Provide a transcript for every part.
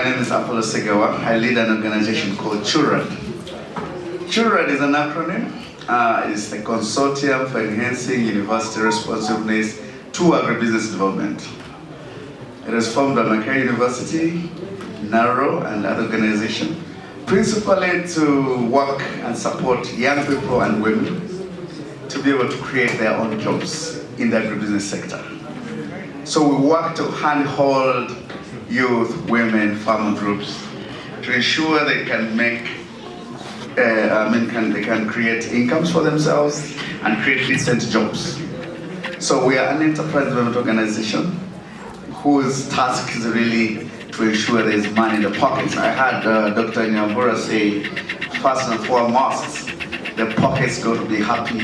My name is Apollo Segawa. I lead an organization called CURAD. CURAD is an acronym. It's the Consortium for Enhancing University Responsiveness to Agribusiness Development. It is formed by Makerere University, NARO, and other organizations, principally to work and support young people and women to be able to create their own jobs in the agribusiness sector. So we work to handhold youth, women, farmer groups to ensure they can make, they can create incomes for themselves and create decent jobs. So we are an enterprise development organization whose task is really to ensure there is money in the pockets. I had Dr. Nyambura say, first and foremost, the pockets got to be happy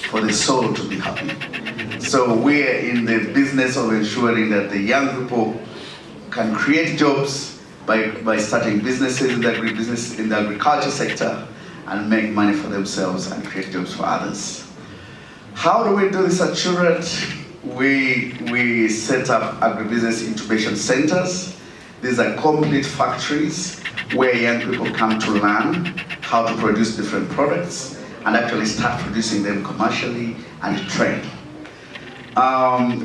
for the soul to be happy. So we're in the business of ensuring that the young people can create jobs by starting businesses in the agriculture sector and make money for themselves and create jobs for others. How do we do this at CURAD? We set up agribusiness incubation centers. These are complete factories where young people come to learn how to produce different products and actually start producing them commercially and train.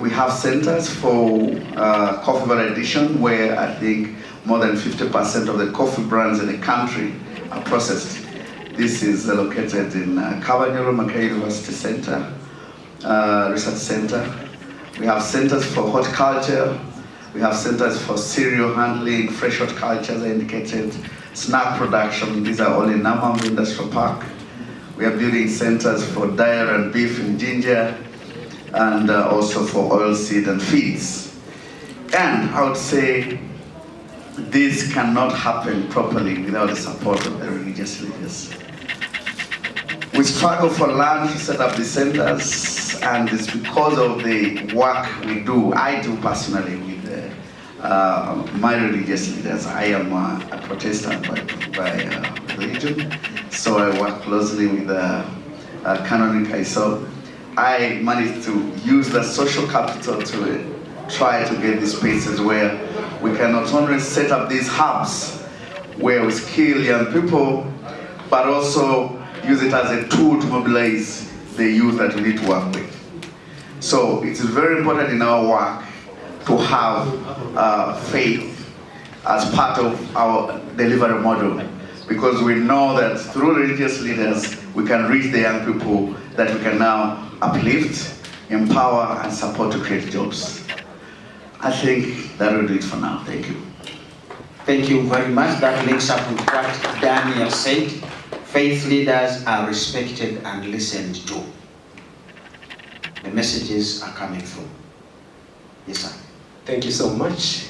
We have centers for coffee validation, where I think more than 50% of the coffee brands in the country are processed. This is located in Kabanyoro Makerere University Center, Research Center. We have centers for horticulture. We have centers for cereal handling, fresh horticulture, as I indicated, snack production. These are all in Namambu Industrial Park. We are building centers for dairy and beef in Ginger, and also for oilseed and feeds. And I would say this cannot happen properly without the support of the religious leaders. We struggle for land to set up the centers, and it's because of the work we do, I do personally with my religious leaders. I am a Protestant by religion, so I work closely with Canon Kaiso. I managed to use the social capital to try to get these spaces where we can not only set up these hubs where we skill young people, but also use it as a tool to mobilize the youth that we need to work with. So it is very important in our work to have faith as part of our delivery model, because we know that through religious leaders we can reach the young people that we can now uplift, empower, and support to create jobs. I think that will do it for now. Thank you. Thank you very much. That links up with what Daniel said. Faith leaders are respected and listened to. The messages are coming through. Yes, sir. Thank you so much.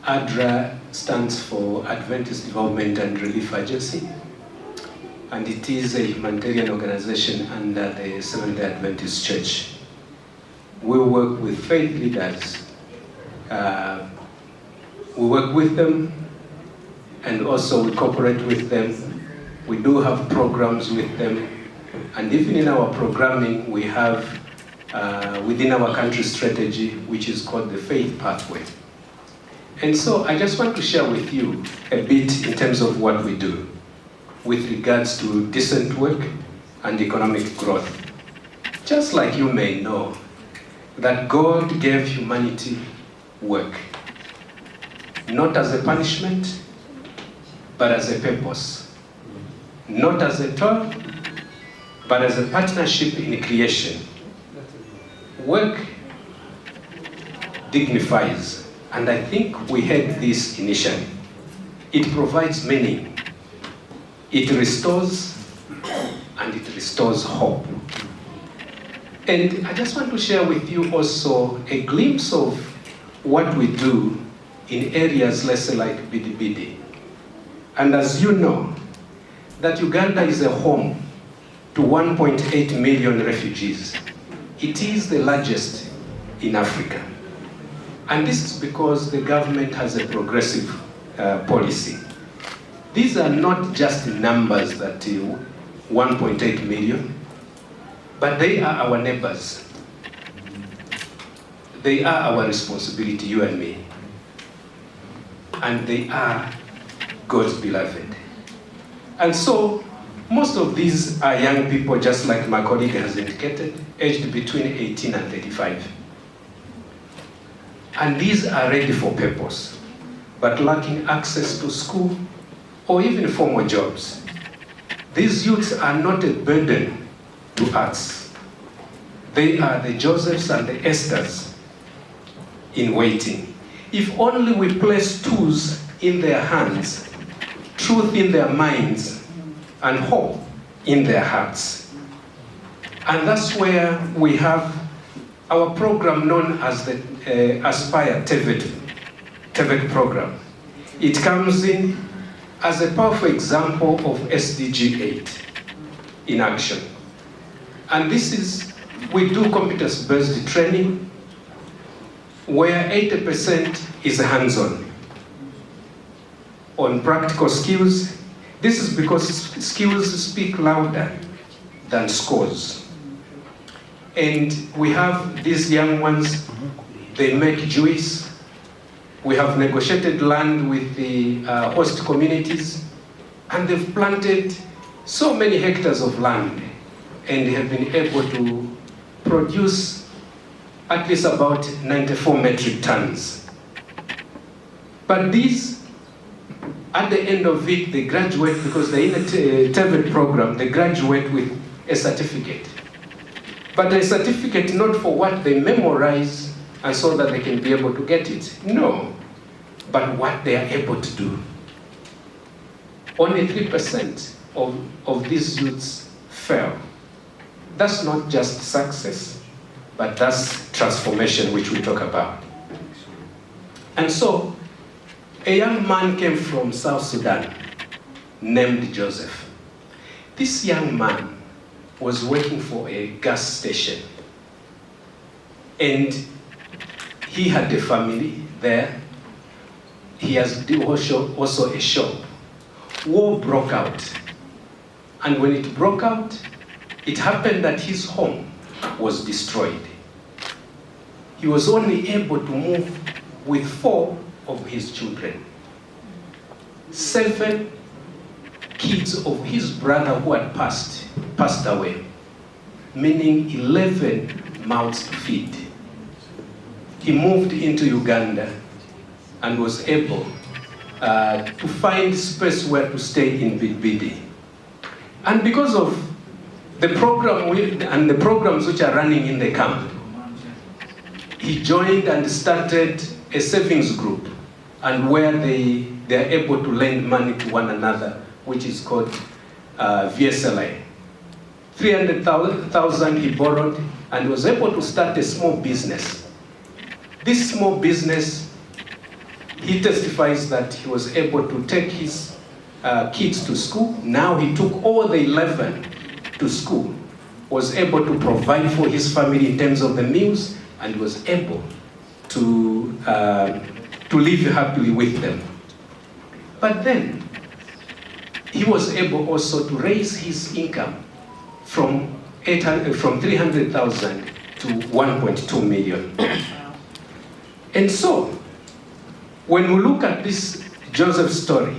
ADRA stands for Adventist Development and Relief Agency, and it is a humanitarian organization under the Seventh-day Adventist Church. We work with faith leaders. We work with them, and also we cooperate with them. We do have programs with them, and even in our programming we have within our country strategy, which is called the Faith Pathway. And so I just want to share with you a bit in terms of what we do with regards to decent work and economic growth. Just like you may know that God gave humanity work, not as a punishment, but as a purpose. Not as a toil, but as a partnership in creation. Work dignifies, and I think we had this initially. It provides meaning. It restores, and it restores hope. And I just want to share with you also a glimpse of what we do in areas, let's say, like Bidibidi. And as you know, that Uganda is a home to 1.8 million refugees. It is the largest in Africa. And this is because the government has a progressive policy. These are not just numbers that 1.8 million, but they are our neighbors. They are our responsibility, you and me. and they are God's beloved. And so, most of these are young people, just like my colleague has indicated, aged between 18 and 35. And these are ready for purpose, but lacking access to school or even formal jobs. These youths are not a burden to us. They are the Josephs and the Esthers in waiting. If only we place tools in their hands, truth in their minds, and hope in their hearts. And that's where we have our program known as the Aspire TVET program. It comes in as a powerful example of SDG 8 in action. And this is, we do competence-based training where 80% is hands-on. On practical skills, this is because skills speak louder than scores. And we have these young ones, they make juice. We have negotiated land with the host communities, and they've planted so many hectares of land and have been able to produce at least about 94 metric tons. But these, at the end of it, they graduate, because they're in a TVET program, they graduate with a certificate. But a certificate not for what they memorize and so that they can be able to get it. No, but what they are able to do. Only 3% of these youths fail. That's not just success, but that's transformation, which we talk about. And so, a young man came from South Sudan named Joseph. This young man was working for a gas station, and he had a family there. He has also a shop. War broke out, and when it broke out, it happened that his home was destroyed. He was only able to move with 4 of his children. 7 kids of his brother who had passed away, meaning 11 mouths to feed. He moved into Uganda and was able to find space where to stay in Bidbidi. And because of the program and the programs which are running in the camp, he joined and started a savings group, and where they are able to lend money to one another, which is called VSLA. 300,000 he borrowed and was able to start a small business. This small business, he testifies that he was able to take his kids to school. Now he took all the 11 to school, was able to provide for his family in terms of the meals, and was able to live happily with them. But then, he was able also to raise his income from 300,000 to 1.2 million. And so, when we look at this Joseph story,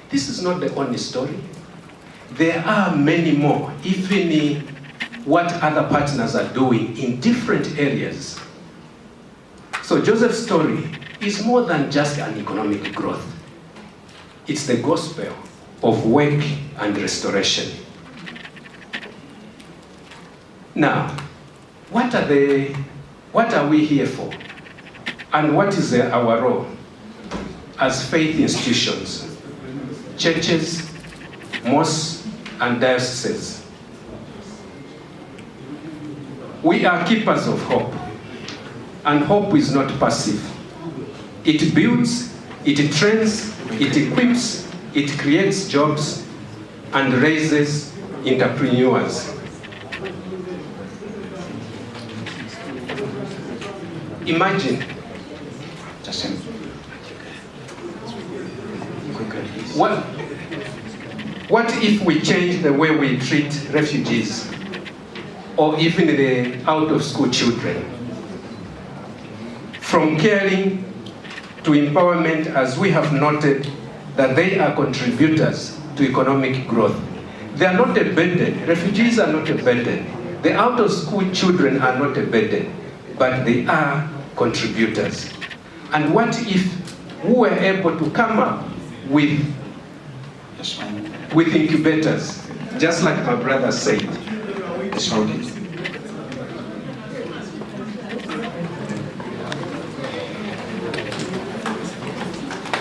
this is not the only story. There are many more, even what other partners are doing in different areas. So Joseph's story is more than just an economic growth. It's the gospel of work and restoration. Now, what are we here for? And what is our role as faith institutions, churches, mosques, and dioceses? We are keepers of hope, and hope is not passive. It builds, it trains, it equips, it creates jobs, and raises entrepreneurs. Imagine, what if we change the way we treat refugees or even the out-of-school children? From caring to empowerment, as we have noted that they are contributors to economic growth. They are not a burden. Refugees are not a burden. The out-of-school children are not a burden, but they are contributors. And what if we were able to come up with incubators, just like my brother said?